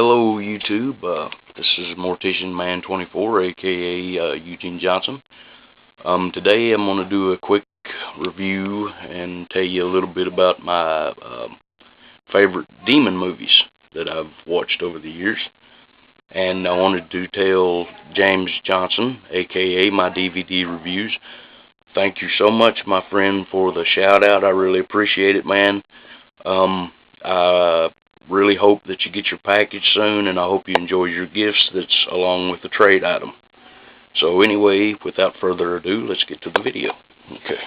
Hello YouTube, this is Mortician Man 24, aka Eugene Johnson. Today I'm going to do a quick review and tell you a little bit about my favorite demon movies that I've watched over the years. And I wanted to tell James Johnson, aka my DVD reviews, thank you so much, my friend, for the shout out. I really appreciate it, man. I really hope that you get your package soon, and I hope you enjoy your gifts that's along with the trade item. So anyway, without further ado, let's get to the video. Okay.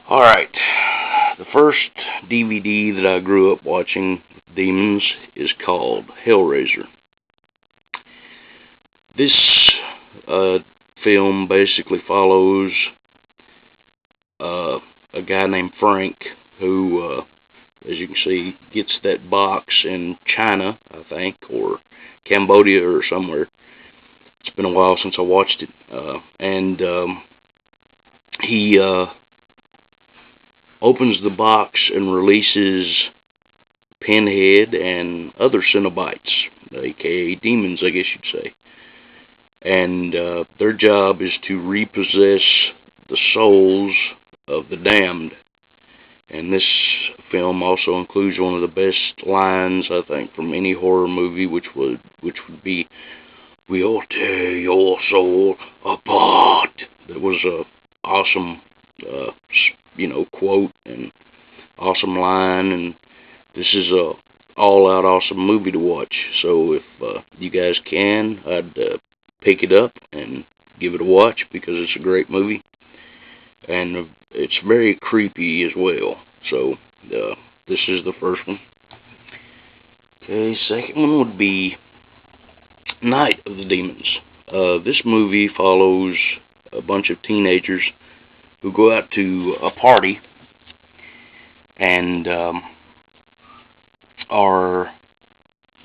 Alright, the first DVD that I grew up watching demons is called Hellraiser. This film basically follows a guy named Frank who as you can see, gets that box in China, I think, or Cambodia or somewhere. It's been a while since I watched it. He opens the box and releases Pinhead and other Cenobites, aka demons, I guess you'd say. And their job is to repossess the souls of the damned. And this film also includes one of the best lines, I think, from any horror movie, which would be, "We'll tear your soul apart." That was a awesome, quote and awesome line, and this is a all-out awesome movie to watch. So if you guys can, I'd pick it up and give it a watch because it's a great movie. And it's very creepy as well. So this is the first one. Okay, second one would be Night of the Demons. This movie follows a bunch of teenagers who go out to a party and are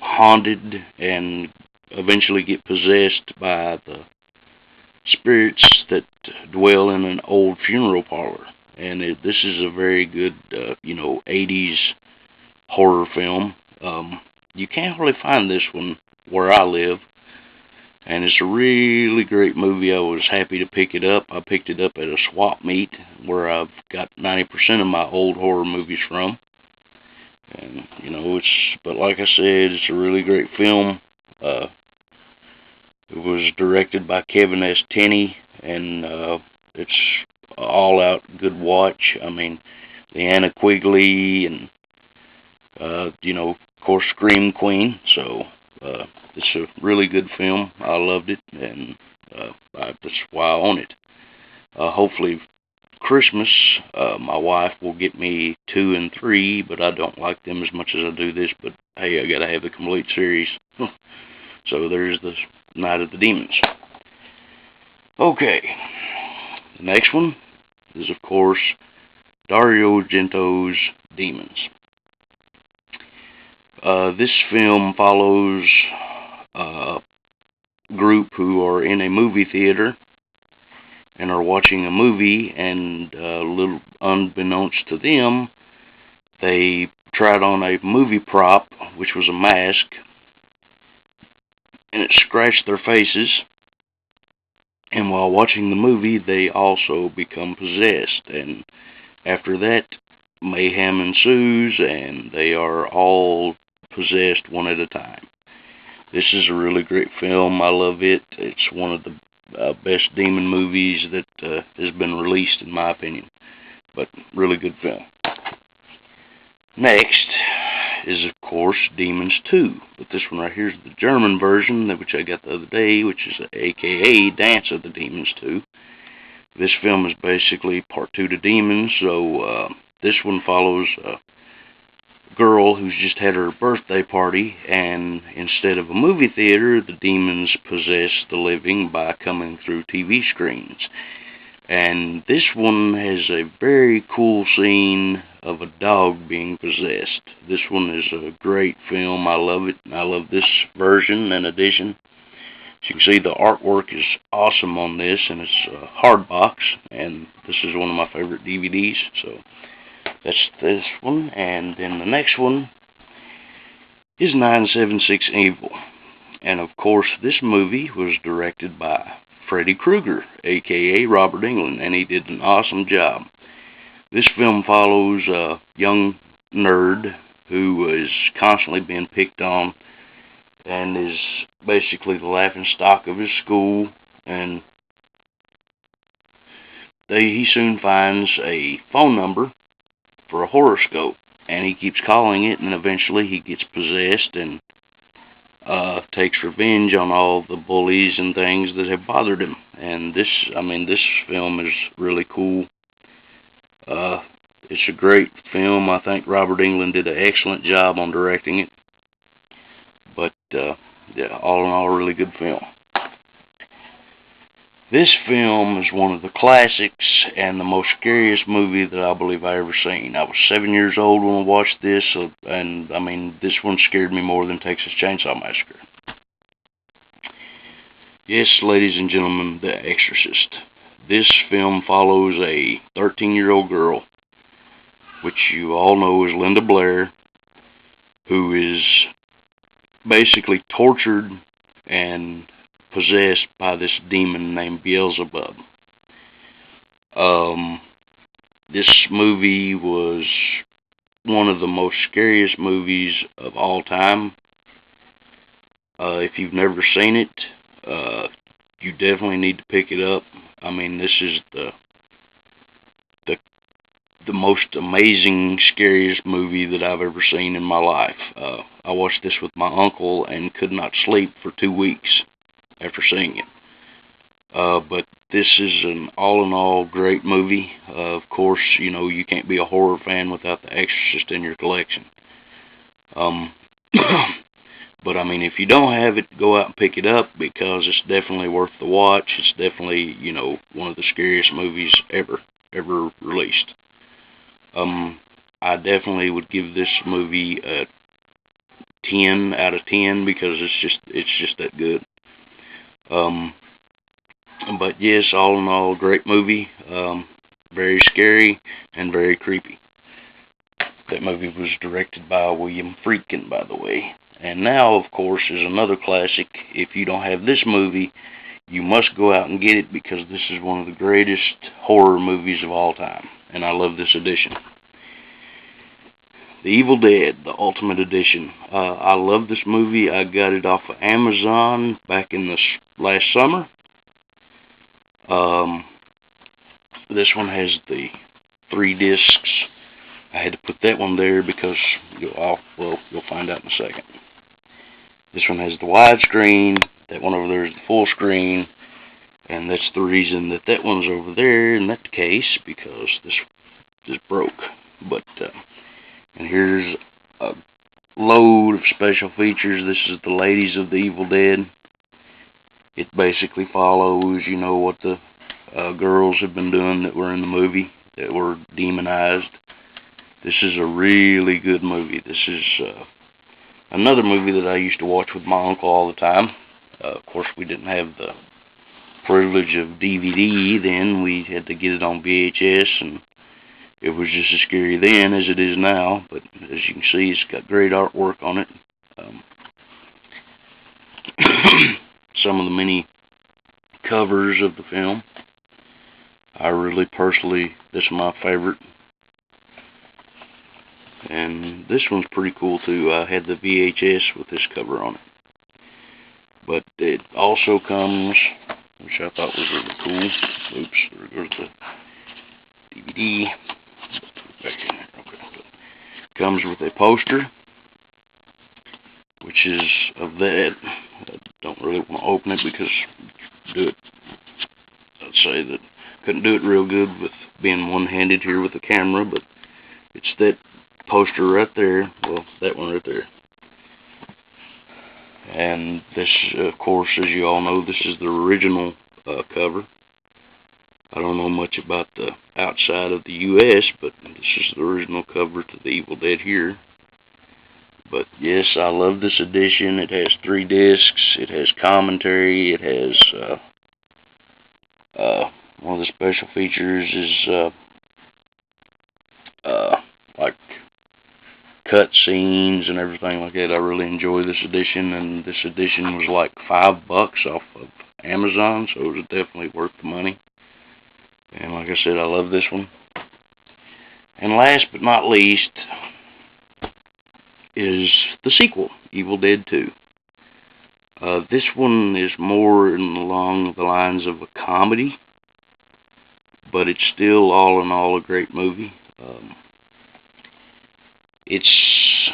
haunted and eventually get possessed by the spirits that dwell in an old funeral parlor. And this is a very good, 80s horror film. You can't really find this one where I live, and it's a really great movie. I was happy to pick it up. I picked it up at a swap meet where I've got 90% of my old horror movies from. And, but like I said, it's a really great film. It was directed by Kevin S. Tenney, and it's all-out good watch. I mean, Leanna Quigley and, of course, Scream Queen. So it's a really good film. I loved it, and that's why I own it. Hopefully, Christmas, my wife will get me 2 and 3, but I don't like them as much as I do this. But hey, I gotta have the complete series. So there's the Night of the Demons. Okay, the next one is, of course, Dario Argento's Demons. This film follows a group who are in a movie theater and are watching a movie, and little unbeknownst to them, they tried on a movie prop, which was a mask, and it scratched their faces, and while watching the movie, they also become possessed, and after that, mayhem ensues, and they are all possessed one at a time. This is a really great film. I love it. It's one of the best demon movies that has been released, in my opinion, but really good film. Next is, of course, Demons 2, but this one right here is the German version, which I got the other day, which is aka Dance of the Demons 2. This film is basically part 2 to Demons, so this one follows a girl who's just had her birthday party, and instead of a movie theater, the demons possess the living by coming through TV screens. And this one has a very cool scene of a dog being possessed. This one is a great film. I love it. I love this version and edition. As you can see, the artwork is awesome on this, and it's a hardbox, and this is one of my favorite DVDs. So that's this one, and then the next one is 976 Evil. And of course, this movie was directed by Freddy Krueger, aka Robert Englund, and he did an awesome job. This film follows a young nerd who is constantly being picked on and is basically the laughing stock of his school, and he soon finds a phone number for a horoscope, and he keeps calling it, and eventually he gets possessed and takes revenge on all the bullies and things that have bothered him. And this film is really cool. It's a great film. I think Robert Englund did an excellent job on directing it. But, yeah, all in all, a really good film. This film is one of the classics and the most scariest movie that I believe I ever seen. I was 7 years old when I watched this, and I mean, this one scared me more than Texas Chainsaw Massacre. Yes, ladies and gentlemen, The Exorcist. This film follows a 13-year-old girl, which you all know is Linda Blair, who is basically tortured and possessed by this demon named Beelzebub. This movie was one of the most scariest movies of all time. If you've never seen it, you definitely need to pick it up. I mean, this is the most amazing, scariest movie that I've ever seen in my life. I watched this with my uncle and could not sleep for 2 weeks after seeing it. But this is an all-in-all great movie. Of course, you know, you can't be a horror fan without The Exorcist in your collection. But, I mean, if you don't have it, go out and pick it up, because it's definitely worth the watch. It's definitely, you know, one of the scariest movies ever released. I definitely would give this movie a 10 out of 10, because it's just that good. But yes, all in all, great movie. Very scary and very creepy. That movie was directed by William Friedkin, by the way. And now, of course, is another classic. If you don't have this movie, you must go out and get it, because this is one of the greatest horror movies of all time. And I love this edition. The Evil Dead, the Ultimate Edition. I love this movie. I got it off of Amazon back in the last summer. This one has the 3 discs. I had to put that one there because you'll find out in a second. This one has the widescreen. That one over there is the full screen, and that's the reason that that one's over there in that case, because this just broke. But and here's a load of special features. This is the Ladies of the Evil Dead. It basically follows, you know, what the girls have been doing that were in the movie, that were demonized. This is a really good movie. This is another movie that I used to watch with my uncle all the time. Of course, we didn't have the privilege of DVD then. We had to get it on VHS, and it was just as scary then as it is now. But as you can see, it's got great artwork on it. Some of the many covers of the film, I really personally, this is my favorite. And this one's pretty cool too. I had the VHS with this cover on it. But it also comes, which I thought was really cool. Oops, there goes the DVD. Back in there. Okay. Comes with a poster, which is of that. I don't really want to open it because I'd say that couldn't do it real good with being one-handed here with the camera, but it's that poster right there. Well, that one right there. And this, of course, as you all know, this is the original cover. I don't know much about the outside of the U.S., but this is the original cover to The Evil Dead here. But yes, I love this edition. It has 3 discs. It has commentary. It has one of the special features is like cut scenes and everything like that. I really enjoy this edition, and this edition was like $5 off of Amazon, so it was definitely worth the money. And like I said, I love this one. And last but not least is the sequel, Evil Dead 2. This one is more along the lines of a comedy, but it's still all in all a great movie. It's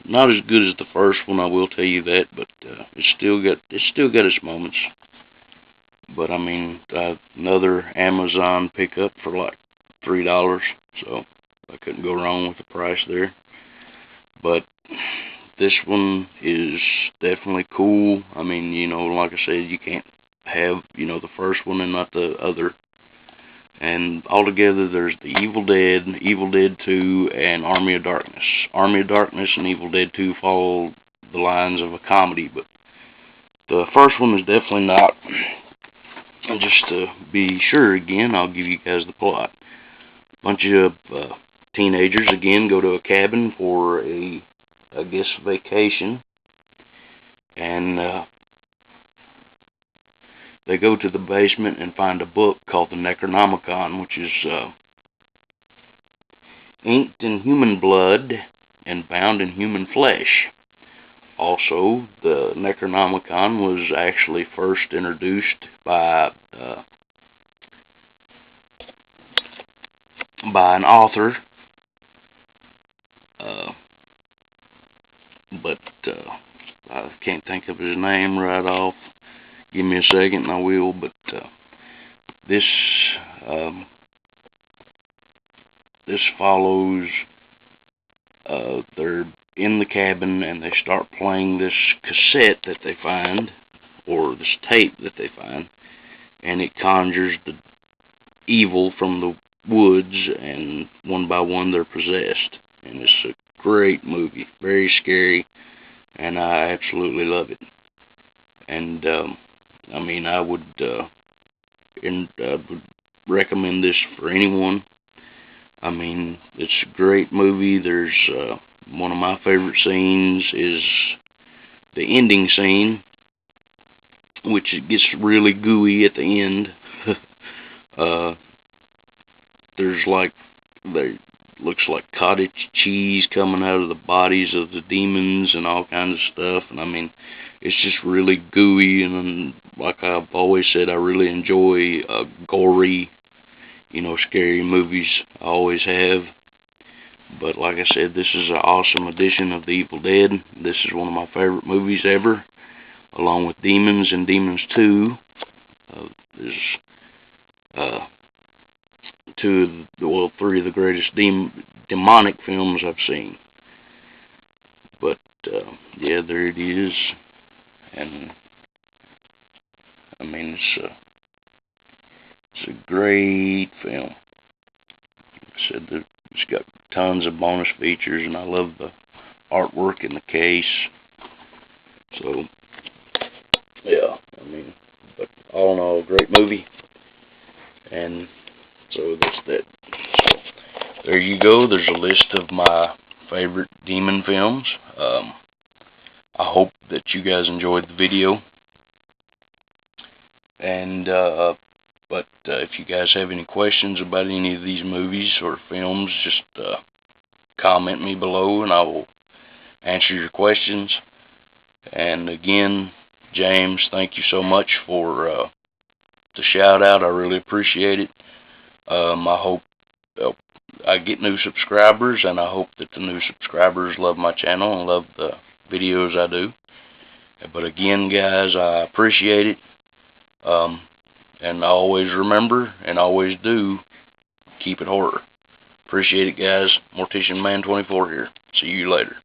not as good as the first one, I will tell you that, but it's still got its moments. But I mean, another Amazon pickup for like $3, so I couldn't go wrong with the price there. But this one is definitely cool. I mean, you know, like I said, you can't have, you know, the first one and not the other. And altogether, there's the Evil Dead, Evil Dead 2, and Army of Darkness. Army of Darkness and Evil Dead 2 follow the lines of a comedy, but the first one is definitely not. And just to be sure again, I'll give you guys the plot. A bunch of teenagers, again, go to a cabin for a, I guess, vacation. And they go to the basement and find a book called the Necronomicon, which is inked in human blood and bound in human flesh. Also, the Necronomicon was actually first introduced by an author, but I can't think of his name right off. Give me a second and I will, but this follows, they're in the cabin and they start playing this cassette that they find, or this tape that they find, and it conjures the evil from the woods, and one by one they're possessed. And it's a great movie, very scary, and I absolutely love it. And I mean, I would recommend this for anyone. I mean, it's a great movie. There's one of my favorite scenes is the ending scene, which it gets really gooey at the end. There's like, looks like cottage cheese coming out of the bodies of the demons and all kinds of stuff. And I mean, it's just really gooey. And like I've always said, I really enjoy gory, you know, scary movies. I always have. But like I said, this is an awesome edition of The Evil Dead. This is one of my favorite movies ever, along with Demons and Demons 2. There's three of the greatest demonic films I've seen. But yeah, there it is. And I mean, it's a great film. Like I said, it's got tons of bonus features, and I love the artwork in the case. So yeah, I mean, but all in all, a great movie. And so that's that. So there you go. There's a list of my favorite demon films. I hope that you guys enjoyed the video. And but if you guys have any questions about any of these movies or films, just comment me below, and I will answer your questions. And again, James, thank you so much for the shout out. I really appreciate it. I hope I get new subscribers, and I hope that the new subscribers love my channel and love the videos I do. But again, guys, I appreciate it. And always remember, and always do, keep it horror. Appreciate it, guys. Mortician Man 24 here. See you later.